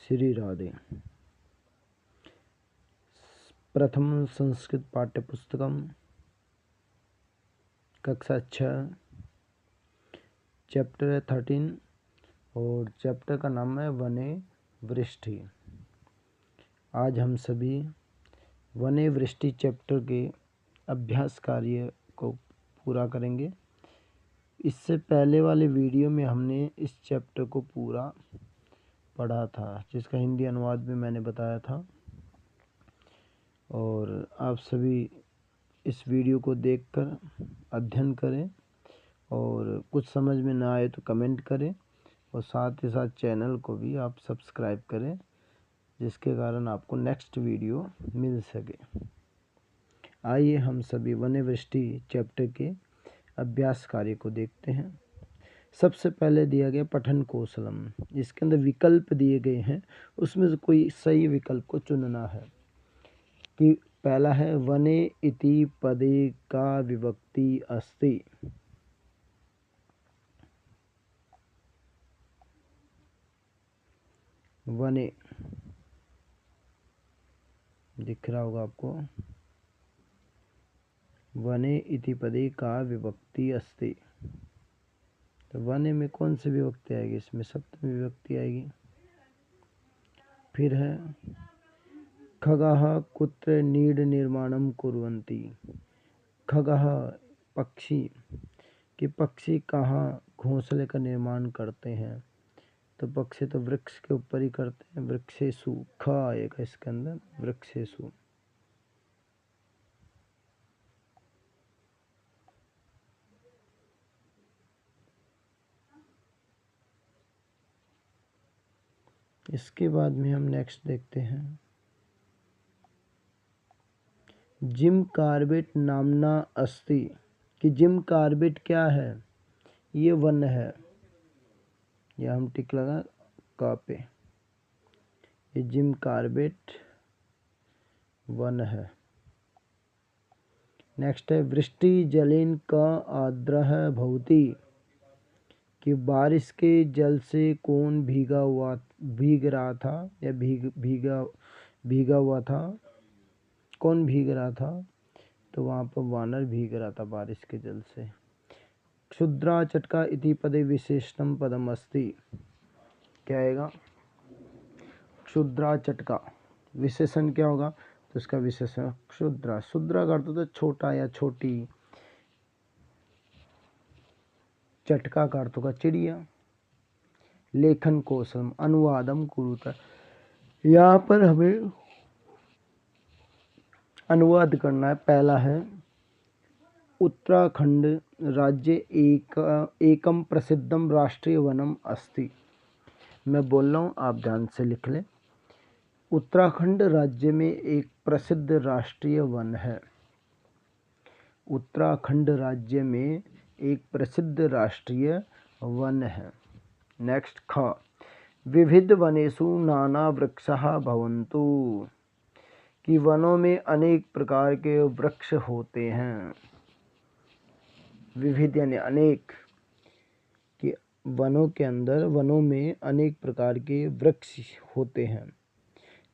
श्री राधे। प्रथम संस्कृत पाठ्यपुस्तकम कक्षा 6 चैप्टर 13 और चैप्टर का नाम है वने वृष्टि। आज हम सभी वने वृष्टि चैप्टर के अभ्यास कार्य को पूरा करेंगे। इससे पहले वाले वीडियो में हमने इस चैप्टर को पूरा पढ़ा था, जिसका हिंदी अनुवाद भी मैंने बताया था। और आप सभी इस वीडियो को देखकर अध्ययन करें और कुछ समझ में ना आए तो कमेंट करें और साथ ही साथ चैनल को भी आप सब्सक्राइब करें, जिसके कारण आपको नेक्स्ट वीडियो मिल सके। आइए हम सभी वने वृष्टि चैप्टर के अभ्यास कार्य को देखते हैं। सबसे पहले दिया गया पठन कौशलम। इसके अंदर विकल्प दिए गए हैं, उसमें से कोई सही विकल्प को चुनना है। कि पहला है वने इति पदे का विभक्ति अस्ति। वने दिख रहा होगा आपको। वने इति पदे का विभक्ति अस्ति। तो वने में कौन सी विभक्ति आएगी? इसमें सप्तमी विभक्ति आएगी। फिर है खगः कुत्र नीड निर्माणम कुर्वन्ति। खगः पक्षी, कि पक्षी कहाँ घोंसले का निर्माण करते हैं? तो पक्षी तो वृक्ष के ऊपर ही करते हैं। वृक्षेषु ख आएगा इसके अंदर, वृक्षेषु। इसके बाद में हम नेक्स्ट देखते हैं जिम कार्बेट नामना अस्ति। कि जिम कार्बेट क्या है? ये वन है। या हम टिक लगा का पे। ये जिम कार्बेट वन है। नेक्स्ट है वृष्टि जलेन का आद्रह भवति। कि बारिश के जल से कौन भीग रहा था या भीगा हुआ था? कौन भीग रहा था? तो वहाँ पर वानर भीग रहा था बारिश के जल से। क्षुद्रा चटका इति पदे विशेषणम पदम अस्ति। क्या आएगा? क्षुद्रा चटका विशेषण क्या होगा? तो इसका विशेषण क्षुद्रा। क्षुद्रा का अर्थ होता है छोटा या छोटी। चटका का अर्थ होगा चिड़िया। लेखन कौशलम अनुवादम कुरुता। यहाँ पर हमें अनुवाद करना है। पहला है उत्तराखंड राज्य एकम प्रसिद्धम राष्ट्रीय वनम अस्ति। मैं बोल रहा हूँ, आप ध्यान से लिख लें। उत्तराखंड राज्य में एक प्रसिद्ध राष्ट्रीय वन है। उत्तराखंड राज्य में एक प्रसिद्ध राष्ट्रीय वन है। नेक्स्ट ख विविध वनेषु नाना वृक्षाः भवन्तु। कि वनों में अनेक प्रकार के वृक्ष होते हैं। विविध यानी अनेक। कि वनों के अंदर, वनों में अनेक प्रकार के वृक्ष होते हैं।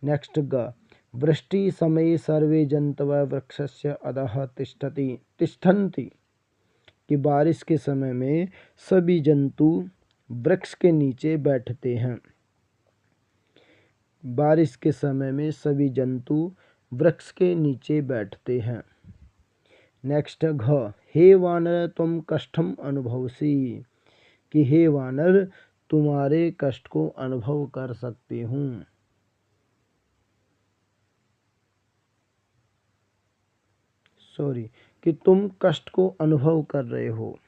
नेक्स्ट ग वृष्टि समये सर्वे जन्तवः वृक्षस्य अधः तिष्ठन्ति। कि बारिश के समय में सभी जंतु वृक्ष के नीचे बैठते हैं। बारिश के समय में सभी जंतु वृक्ष के नीचे बैठते हैं। नेक्स्ट घ हे वानर तुम कष्टम अनुभवसी। कि हे वानर तुम्हारे कष्ट को अनुभव कर सकती हूँ। कि तुम कष्ट को अनुभव कर रहे हो,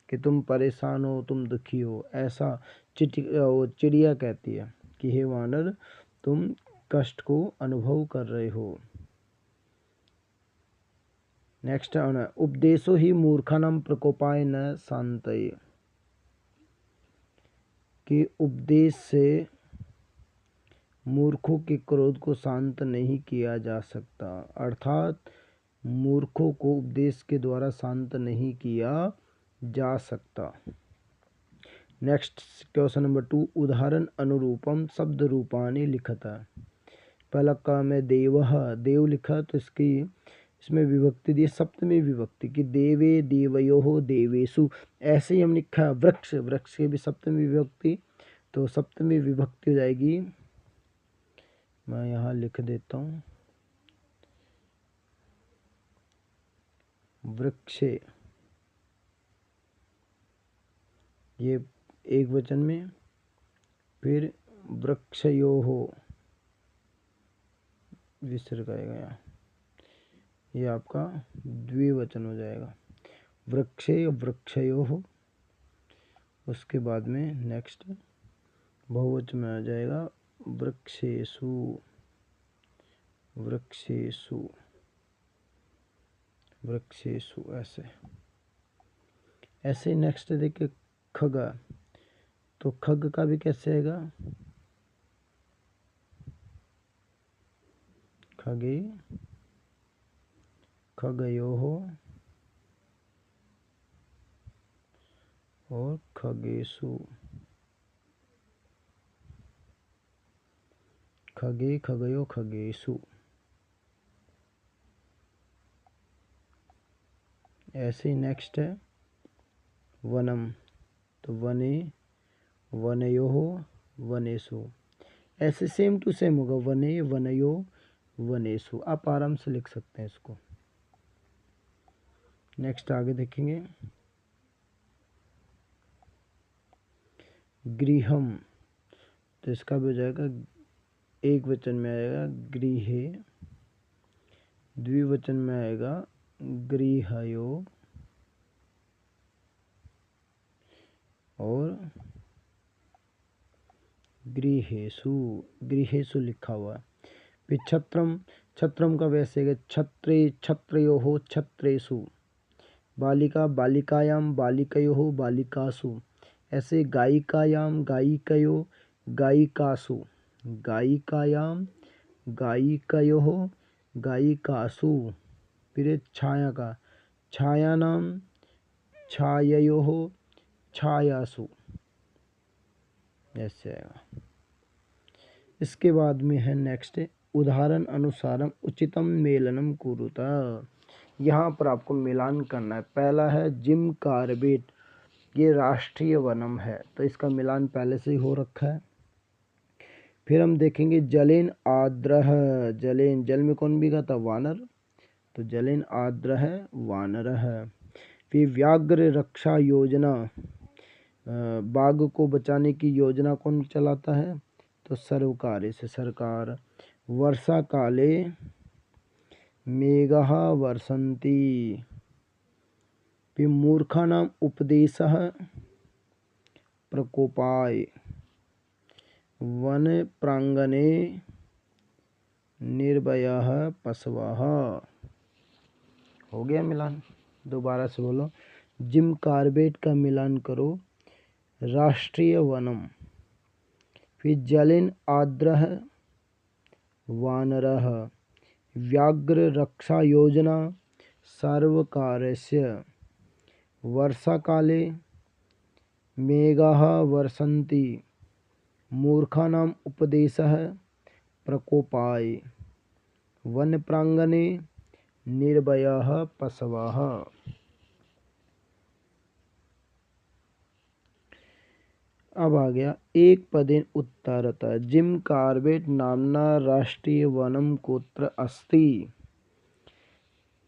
कि तुम परेशान हो, तुम दुखी हो, ऐसा चिड़िया कहती है कि हे वानर तुम कष्ट को अनुभव कर रहे हो। नेक्स्ट है उपदेशो ही मूर्खानां प्रकोपाय न शांतये। कि उपदेश से मूर्खों के क्रोध को शांत नहीं किया जा सकता। अर्थात मूर्खों को उपदेश के द्वारा शांत नहीं किया जा सकता। नेक्स्ट क्वेश्चन नंबर 2, उदाहरण अनुरूपम शब्द रूपाणी लिखता। पहला काम है देवः, देव लिखा तो इसमें विभक्ति दी सप्तमी विभक्ति की, देवे देवयोः देवेषु। ऐसे ही हम लिखा वृक्ष, वृक्ष की भी सप्तमी विभक्ति, तो सप्तमी विभक्ति हो जाएगी, मैं यहाँ लिख देता हूँ, वृक्षे, ये एक वचन में, फिर वृक्षयोः विसर्ग आएगा यहाँ, ये आपका द्विवचन हो जाएगा, वृक्षे वृक्षयोः। उसके बाद में नेक्स्ट बहुवचन में आ जाएगा वृक्षेषु, वृक्षेषु, वृक्षेषु। ऐसे नेक्स्ट देखिए खग, तो खग का भी कैसे आएगा, खगे खगयोः और खगेषु, खगे खगयो खगेषु। ऐसे ही नेक्स्ट है वनम, तो वने वनयोः वनेषु। ऐसे सेम टू सेम होगा, वने वनयो वनेषु, आप आराम से लिख सकते हैं इसको। नेक्स्ट आगे देखेंगे गृहम, तो इसका भी हो जाएगा, एक वचन में आएगा गृहे, द्विवचन में आएगा गृहयो और गृहेषु, गृहेषु लिखा हुआ है। फिर छत्रम, छत्रम का वैसे है छत्रे छत्रयोः छत्रेषु, बालिका बालिकायाम बालिकयोः बालिकासु। ऐसे गायिकायाम गायिकयो गायिकासु, गायिकायाम गायिकयोः गायिकासु। फिर छाया का, छायानाम छाययोः छायासु, ऐसे आएगा। इसके बाद में है नेक्स्ट उदाहरण अनुसारम उचितम मेलनम कुरुता। यहाँ पर आपको मिलान करना है। पहला है जिम कार्बेट, ये राष्ट्रीय वनम है, तो इसका मिलान पहले से ही हो रखा है। फिर हम देखेंगे जलेन आद्रह, जलेन, जल में कौन भीगा था, वानर, तो जलेन आद्रह वानर है। फिर व्याघ्र रक्षा योजना, बाघ को बचाने की योजना कौन चलाता है, तो सर्वकार से सरकार। वर्षा काले मेघः वर्षन्ति। फिर मूर्खानाम उपदेशः प्रकोपाय। वन प्रांगणे निर्भयः पशवः। हो गया मिलान, दोबारा से बोलो, जिम कार्बेट का मिलान करो, राष्ट्रीय वनम, फिर जलेन आद्रह वानरः, व्याघ्र रक्षा योजना सर्वकारस्य, वर्षाकाले मेघाः वर्षन्ति, मूर्खानाम उपदेशः प्रकोपाय, वन प्रांगणे निर्भयः पशवः। अब आ गया एक पदेन उत्तरतः, जिम कार्बेट नामना राष्ट्रीय वनम कुत्र अस्ति।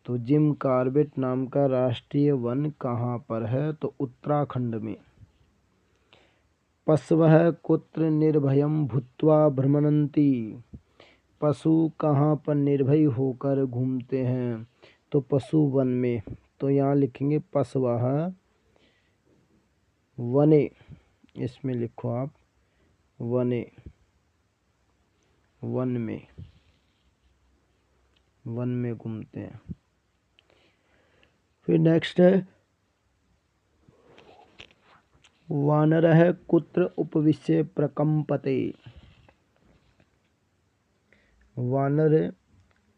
तो जिम कार्बेट नाम का राष्ट्रीय वन कहाँ पर है, तो उत्तराखंड में। पशवः कुत्र निर्भयं भूत्वा भ्रमणन्ति, पशु कहाँ पर निर्भय होकर घूमते हैं, तो पशु वन में। तो यहाँ लिखेंगे पशवः वने, इसमें लिखो आप वने, वन में, वन में घूमते हैं। फिर नेक्स्ट है वानरः कुत्र उपविश्य प्रकंपते। वानर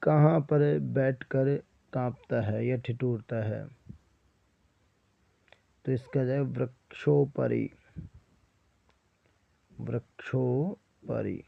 कहाँ पर बैठकर कांपता है या ठिठुरता है, तो इसका जाए वृक्षोपरि, छो परी।